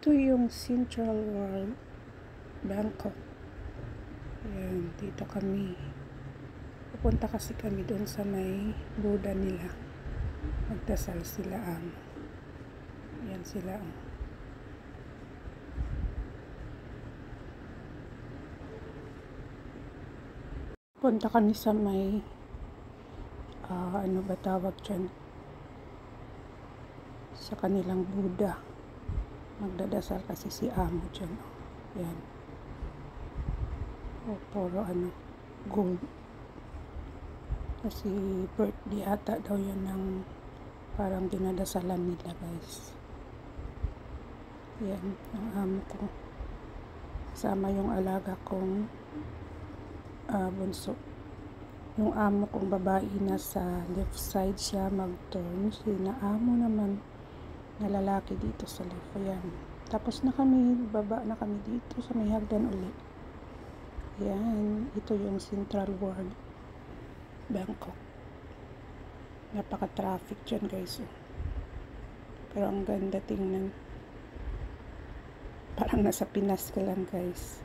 Ito yung Central World, Bangkok. Ayan, dito kami. Pupunta kasi kami doon sa may Buddha nila. Magdasal sila ang. Ayan sila ang. Punta kami sa may ano ba tawag dyan? Sa kanilang Buddha. Magdadasal kasi si Amo dyan. Ayan. O, puro ano, gold. Kasi birthday ata daw yan ng parang dinadasalan nila, guys. Yan, ang amo ko. Kasama yung alaga kong bunso. Yung amo kong babae nasa left side siya mag-turn. Sina amo naman na lalaki dito sa left. Ayan. Tapos na kami, baba na kami dito sa may hagdan ulit. Yan, ito yung Central World, Bangkok. Napaka-traffic dyan, guys. Pero ang ganda tingnan. Parang nasa Pinas ka lang, guys.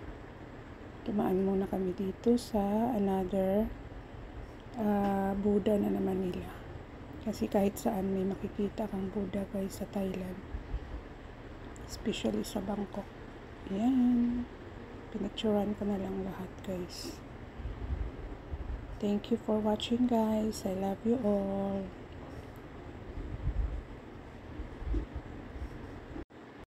Dumaan muna kami dito sa another Buddha na naman nila. Kasi kahit saan may makikita kang Buddha, guys, sa Thailand. Especially sa Bangkok. Ayan. Pinicturean ko na lang lahat, guys. Thank you for watching, guys. I love you all.